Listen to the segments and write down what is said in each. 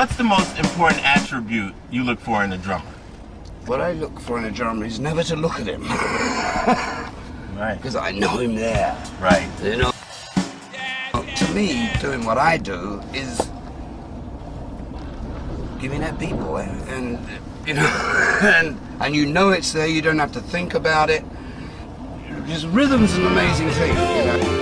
What's the most important attribute you look for in a drummer? What I look for in a drummer is never to look at him. Right. Because I know him there. Right. You know? To me, doing what I do is giving that beat, boy. And you know, and you know it's there, you don't have to think about it. Just rhythm's an amazing thing, you know.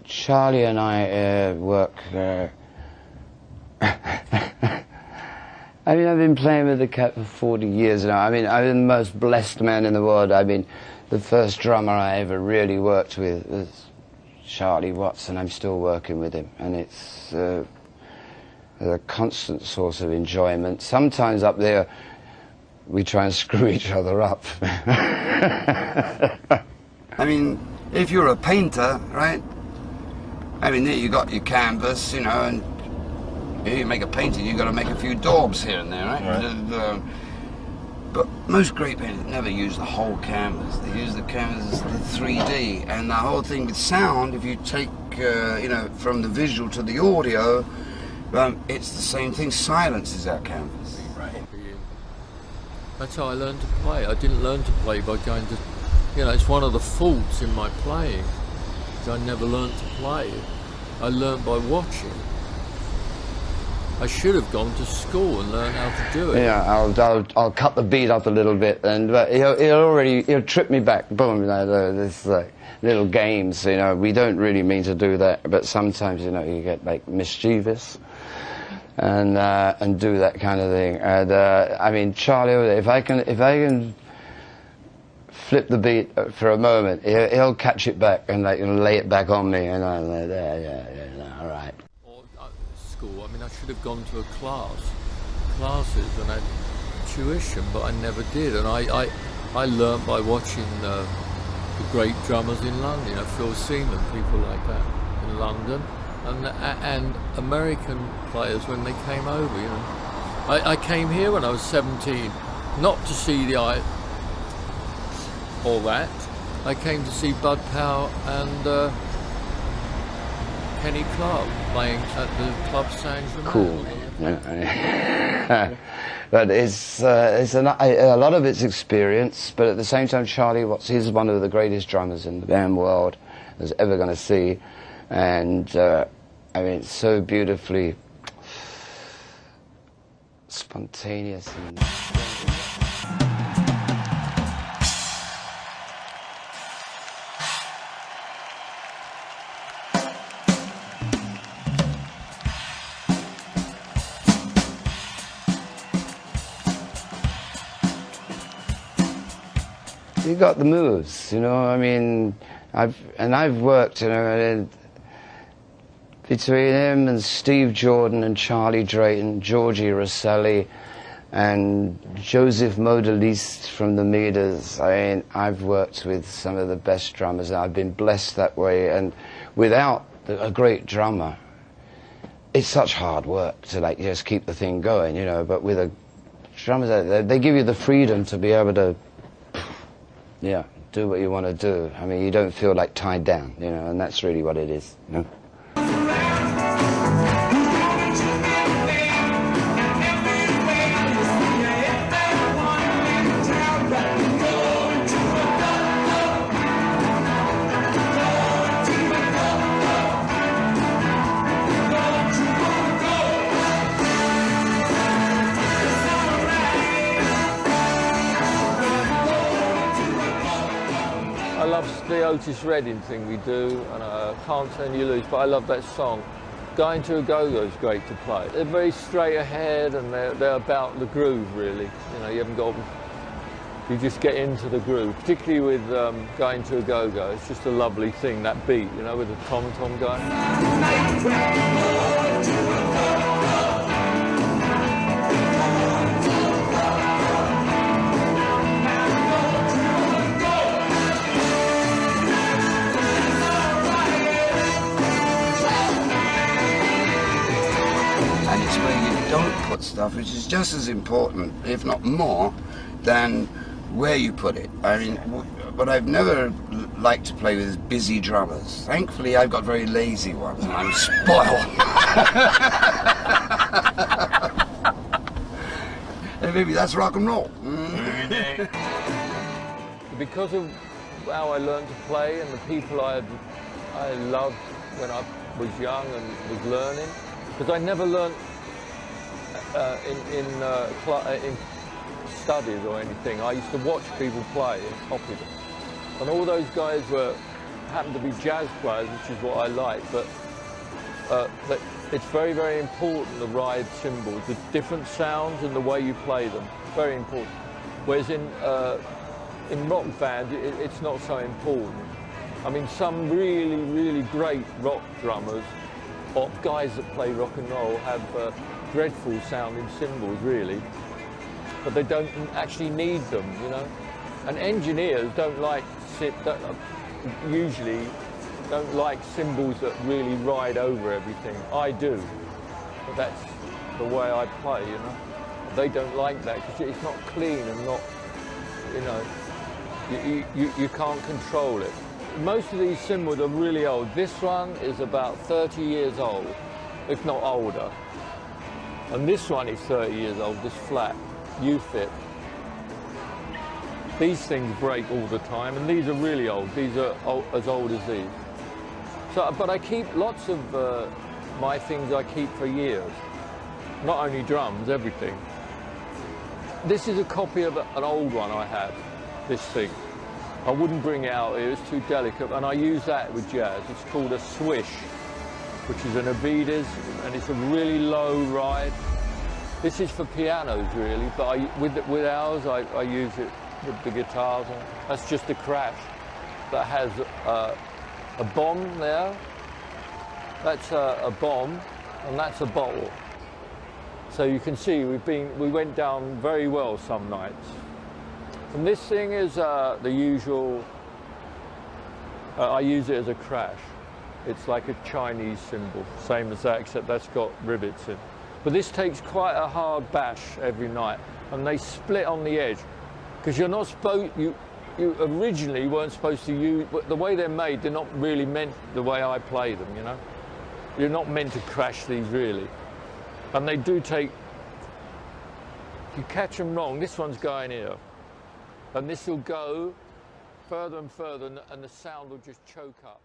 Charlie and I work. I mean, I've been playing with the cat for 40 years now. I mean, I'm the most blessed man in the world. I mean, the first drummer I ever really worked with was Charlie Watts, and I'm still working with him. And it's a constant source of enjoyment. Sometimes up there, we try and screw each other up. I mean, if you're a painter, right? I mean, there you got your canvas, you know, and if you make a painting, you've got to make a few daubs here and there, right? Right. But most great painters never use the whole canvas. They use the canvas as the 3D, and the whole thing with sound, if you take, you know, from the visual to the audio, it's the same thing. Silence is our canvas. Right. That's how I learned to play. I didn't learn to play by going to, you know, it's one of the faults in my playing. I never learned to play. I learned by watching. I should have gone to school and learned how to do it. Yeah, I'll cut the beat up a little bit, and he'll trip me back. Boom, you know, this little games. You know, we don't really mean to do that, but sometimes, you know, you get like mischievous and do that kind of thing. And I mean, Charlie, if I can flip the beat for a moment, he'll catch it back and like lay it back on me, and I'm like, yeah, all right. Or school, I mean, I should have gone to a classes, and I had tuition, but I never did. And I learned by watching the great drummers in London, you know, Phil Seaman, people like that in London, and American players when they came over, you know. I came here when I was 17, not to see all that. I came to see Bud Powell and Kenny Clark playing at the Club Saint-Germain. Cool. But it's a lot of it's experience, but at the same time, Charlie Watts, he's one of the greatest drummers in the damn world there's ever going to see. And I mean, it's so beautifully spontaneous and he got the moves, you know. I mean, I've worked, you know, and between him and Steve Jordan and Charlie Drayton, Georgie Rosselli, and Joseph Modaliste from the Meters. I mean, I've worked with some of the best drummers, and I've been blessed that way. And without a great drummer, it's such hard work to like just keep the thing going, you know. But with a drummer, they give you the freedom to be able to, yeah, do what you want to do. I mean, you don't feel like tied down, you know, and that's really what it is, you know. I love the Otis Redding thing we do, and I Can't Turn You Loose, but I love that song. Going to a Go-Go is great to play. They're very straight ahead, and they're about the groove, really. You know, you haven't got, you just get into the groove, particularly with Going to a Go-Go. It's just a lovely thing, that beat, you know, with the tom-tom guy. And it's where you don't put stuff, which is just as important, if not more, than where you put it. I mean, what I've never liked to play with is busy drummers. Thankfully, I've got very lazy ones, and I'm spoiled. And maybe that's rock and roll. Because of how I learned to play and the people I loved when I was young and was learning, because I never learned in studies or anything. I used to watch people play and copy them, and all those guys happened to be jazz players, which is what I like. But it's very, very important, the ride cymbals, the different sounds and the way you play them. Very important. Whereas in rock bands, it's not so important. I mean, some really, really great rock drummers, or guys that play rock and roll, have dreadful sounding cymbals, really. But they don't actually need them, you know. And engineers usually don't like cymbals that really ride over everything. I do, but that's the way I play, you know. They don't like that because it's not clean and not, you know, you can't control it. Most of these cymbals are really old. This one is about 30 years old, if not older. And this one is 30 years old, this flat, U-fit. These things break all the time, and these are really old. These are as old as these. So, but I keep lots of my things I keep for years. Not only drums, everything. This is a copy of an old one I had, this thing. I wouldn't bring it out here, it's too delicate, and I use that with jazz. It's called a swish, which is an Avides, and it's a really low ride. This is for pianos, really, but with ours, I use it with the guitars. That's just a crash that has a bomb there. That's a bomb, and that's a bottle. So you can see we went down very well some nights. And this thing is the usual, I use it as a crash. It's like a Chinese cymbal, same as that, except that's got rivets in. But this takes quite a hard bash every night, and they split on the edge. Because you're not supposed, you originally weren't supposed to use, the way they're made, they're not really meant the way I play them, you know? You're not meant to crash these, really. And they do take, if you catch them wrong, this one's going here. And this will go further and further, and the sound will just choke up.